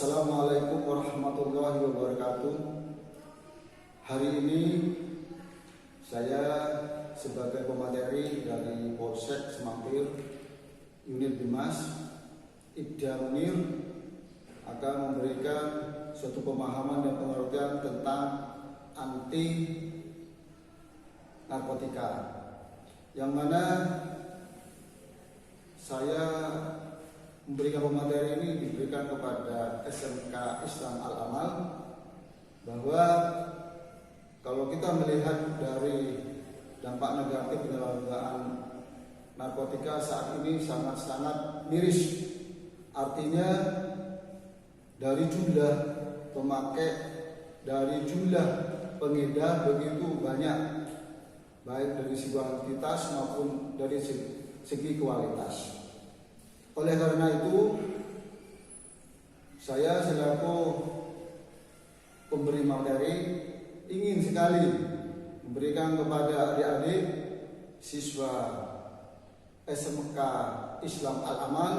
Assalamualaikum warahmatullahi wabarakatuh. Hari ini saya sebagai pemateri dari Polsek Semampir Unit Bimas, Ibda Munir, akan memberikan suatu pemahaman dan pengertian tentang anti narkotika, yang mana saya memberikan pemateri ini diberikan kepada SMK Islam Al-Amal, bahwa kalau kita melihat dari dampak negatif penyalahgunaan narkotika saat ini sangat-sangat miris. Artinya dari jumlah pemakai, dari jumlah pengedar begitu banyak, baik dari segi kuantitas maupun dari segi kualitas. Oleh karena itu, saya selaku pemberi materi ingin sekali memberikan kepada adik-adik siswa SMK Islam Al-Amal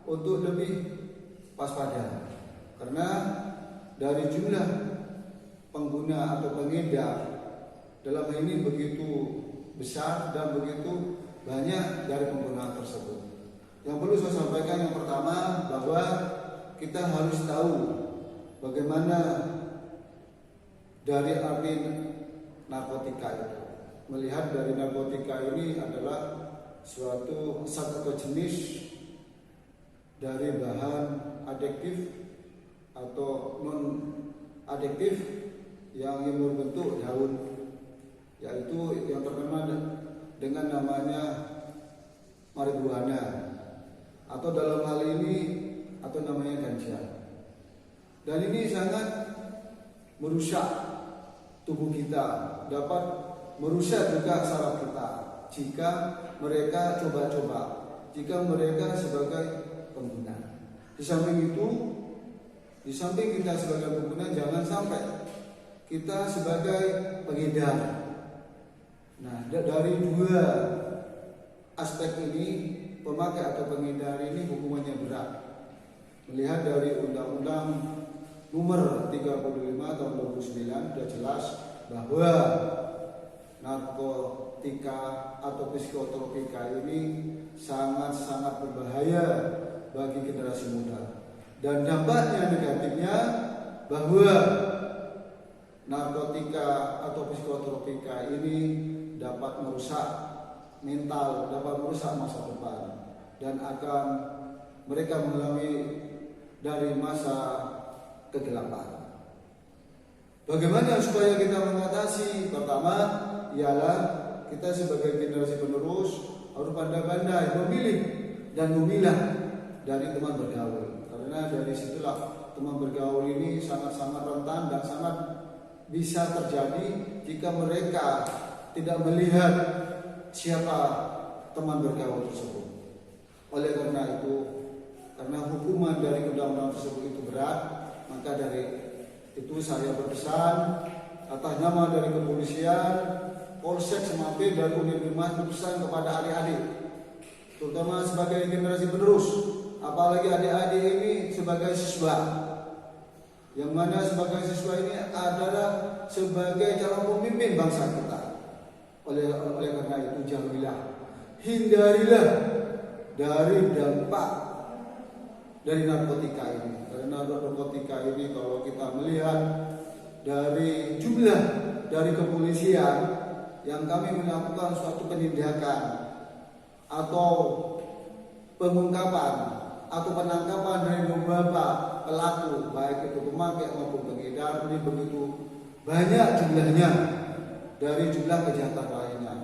untuk lebih waspada, karena dari jumlah pengguna atau pengedar dalam ini begitu besar dan begitu banyak dari pengguna tersebut. Yang perlu saya sampaikan yang pertama, bahwa kita harus tahu bagaimana dari arti narkotika itu. Melihat dari narkotika ini adalah suatu zat atau jenis dari bahan adiktif atau non adiktif yang berbentuk daun, yaitu yang terkenal dengan namanya marijuana, atau dalam hal ini atau namanya ganja. Dan ini sangat merusak tubuh kita, dapat merusak juga saraf kita jika mereka coba-coba, jika mereka sebagai pengguna. Di samping itu, di samping kita sebagai pengguna, jangan sampai kita sebagai pengedar. Nah, dari dua aspek ini, pemakai atau pengedar ini hukumannya berat. Melihat dari Undang-Undang Nomor 35 Tahun 2009 sudah jelas bahwa narkotika atau psikotropika ini sangat-sangat berbahaya bagi generasi muda. Dan dampaknya negatifnya bahwa narkotika atau psikotropika ini dapat merusak mental, dapat merusak masa depan, dan akan mereka mengalami dari masa kegelapan. Bagaimana supaya kita mengatasi? Pertama ialah kita sebagai generasi penerus harus pandai-pandai memilih dan memilah dari teman bergaul, karena dari situlah teman bergaul ini sangat-sangat rentan dan sangat bisa terjadi jika mereka tidak melihat siapa teman bergaul tersebut. Oleh karena itu, karena hukuman dari undang-undang tersebut itu berat, maka dari itu saya berpesan atas nama dari kepolisian, Polsek Semampir dan Unit Bimas berpesan kepada adik-adik, terutama sebagai generasi penerus, apalagi adik-adik ini sebagai siswa, yang mana sebagai siswa ini adalah sebagai calon pemimpin bangsa kita. Oleh karena itu, jauhilah, hindarilah dari dampak dari narkotika ini. Karena narkotika ini kalau kita melihat dari jumlah dari kepolisian yang kami melakukan suatu penindakan atau pengungkapan atau penangkapan dari beberapa pelaku, baik itu pemakai maupun pengedar, ini begitu banyak jumlahnya dari jumlah kejahatan lainnya.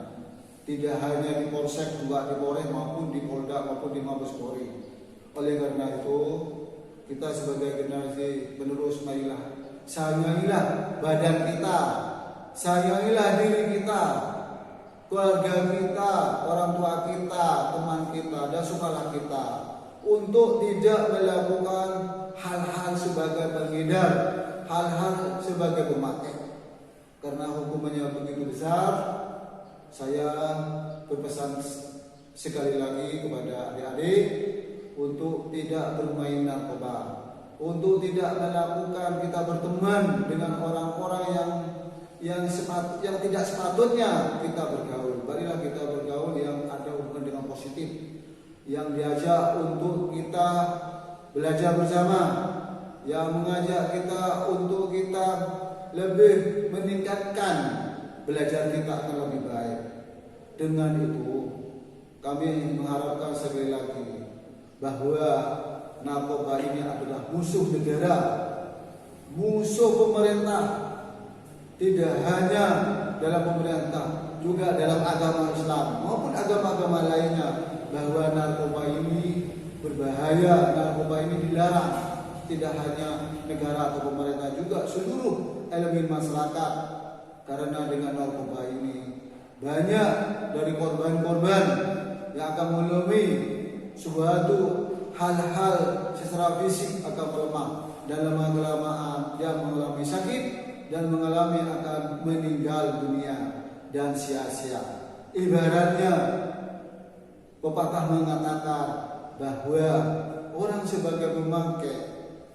Tidak hanya di Polsek, juga di Polres maupun di Polda maupun di Mabes Polri. Oleh karena itu, kita sebagai generasi penerus, marilah sayangilah badan kita, sayangilah diri kita, keluarga kita, orang tua kita, teman kita, dan saudara kita, untuk tidak melakukan hal-hal sebagai pengedar, hal-hal sebagai pemakai. Karena hukumannya begitu besar, saya berpesan sekali lagi kepada adik-adik untuk tidak bermain narkoba, untuk tidak melakukan kita berteman dengan orang-orang yang tidak sepatutnya kita bergaul. Marilah kita bergaul yang ada hubungan dengan positif, yang diajak untuk kita belajar bersama, yang mengajak kita untuk kita lebih meningkatkan belajar kita akan lebih baik. Dengan itu kami mengharapkan sekali lagi bahwa narkoba ini adalah musuh negara, musuh pemerintah, tidak hanya dalam pemerintah, juga dalam agama Islam maupun agama-agama lainnya, bahwa narkoba ini berbahaya, narkoba ini dilarang. Tidak hanya negara atau pemerintah, juga seluruh elemen masyarakat. Karena dengan narkoba ini banyak dari korban-korban yang akan mengalami suatu hal-hal secara fisik akan melemah, dan lama-kelamaan dia mengalami sakit dan mengalami akan meninggal dunia dan sia-sia. Ibaratnya pepatah mengatakan bahwa orang sebagai pemakai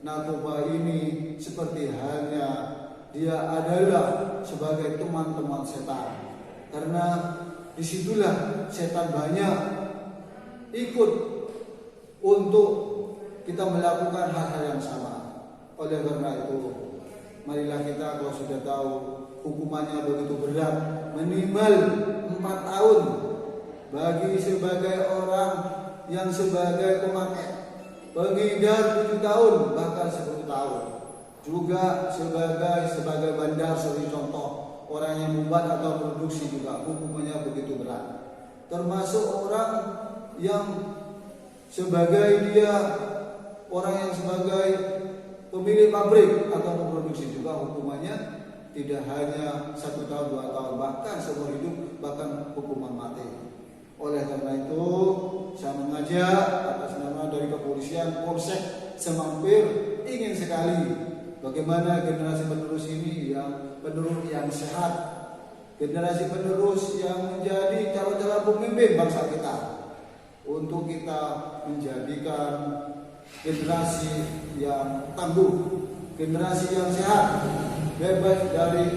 narkoba ini seperti halnya dia adalah sebagai teman-teman setan. Karena disitulah setan banyak ikut untuk kita melakukan hal-hal yang sama. Oleh karena itu, marilah kita, kalau sudah tahu hukumannya begitu berat, minimal 4 tahun bagi sebagai orang yang sebagai pemakai, pengedar 7 tahun bahkan 10 tahun, juga sebagai bandar sebagai contoh. Orang yang membuat atau produksi juga hukumannya begitu berat. Termasuk orang yang sebagai pemilik pabrik atau memproduksi juga hukumannya tidak hanya 1 tahun 2 tahun, bahkan seumur hidup, bahkan hukuman mati. Oleh karena itu saya mengajak atas nama dari kepolisian Polsek Semampir, ingin sekali bagaimana generasi penerus ini penerus yang sehat, generasi penerus yang menjadi calon-calon pemimpin bangsa kita, untuk kita menjadikan generasi yang tangguh, generasi yang sehat, bebas dari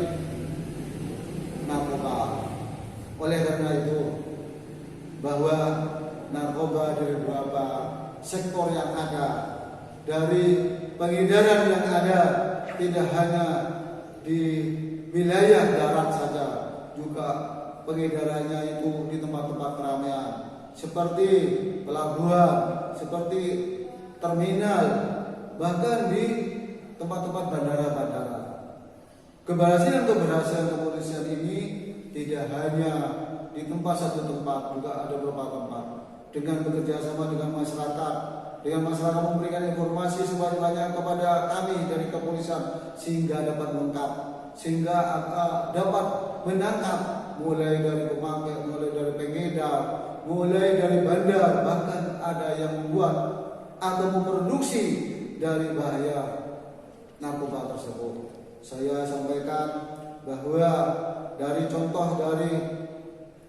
narkoba. Oleh karena itu, bahwa narkoba dari beberapa sektor yang ada, dari pengedaran yang ada, tidak hanya di wilayah darat saja, juga pengedarannya itu di tempat-tempat keramaian seperti pelabuhan, seperti terminal, bahkan di tempat-tempat bandara-bandara. Keberhasilan kepolisian ini tidak hanya di satu tempat, juga ada beberapa tempat. Dengan bekerja sama dengan masyarakat memberikan informasi sebanyak-banyak kepada kami dari kepolisian, sehingga dapat lengkap, sehingga dapat menangkap mulai dari pemakai, mulai dari pengedar, mulai dari bandar, bahkan ada yang membuat atau memproduksi dari bahaya narkoba tersebut. Saya sampaikan bahwa dari contoh dari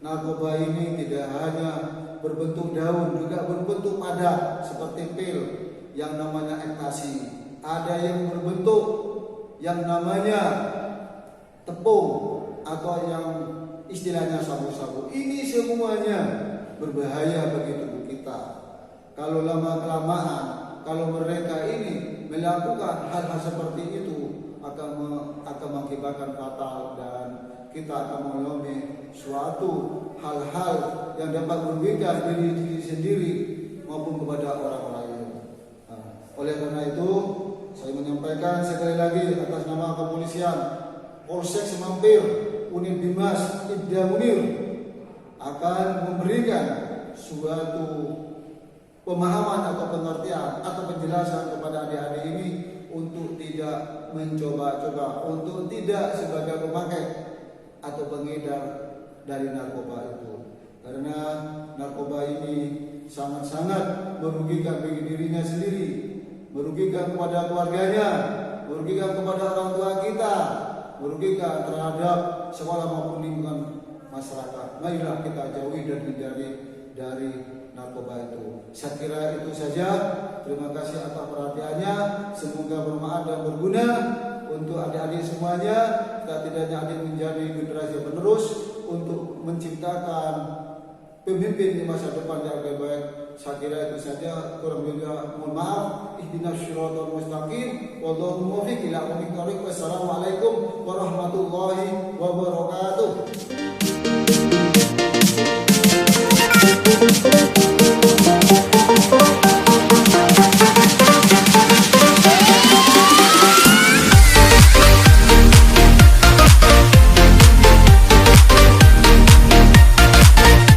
narkoba ini tidak hanya berbentuk daun, juga berbentuk padat seperti pil yang namanya ekstasi. Ada yang berbentuk yang namanya tepung atau yang istilahnya sabu-sabu. Ini semuanya berbahaya bagi tubuh kita. Kalau lama-kelamaan, kalau mereka ini melakukan hal-hal seperti itu, akan mengakibatkan fatal, dan kita akan mengalami suatu hal-hal yang dapat merugikan diri sendiri maupun kepada orang lain. Oleh karena itu, saya menyampaikan sekali lagi atas nama kepolisian Polsek Semampir, Unit Bimas Ibda Munir, akan memberikan suatu pemahaman atau pengertian atau penjelasan kepada adik-adik ini untuk tidak mencoba-coba, untuk tidak sebagai pemakai atau pengedar dari narkoba itu. Karena narkoba ini sangat-sangat merugikan bagi dirinya sendiri, merugikan kepada keluarganya, merugikan kepada orang tua kita, merugikan terhadap sekolah maupun lingkungan masyarakat. Marilah kita jauhi dan hindari dari narkoba itu. Saya kira itu saja. Terima kasih atas perhatiannya. Semoga bermanfaat dan berguna untuk adik-adik semuanya. Kita tidak hanya menjadi generasi penerus untuk menciptakan pemimpin di masa depan yang lebih baik. Saya kira itu saja. Kurang lebih mohon maaf. Ihdinas siratal mustaqim. Wallahu muwaffiq ila aqwamit thoriq. Wassalamualaikum warahmatullahi wabarakatuh.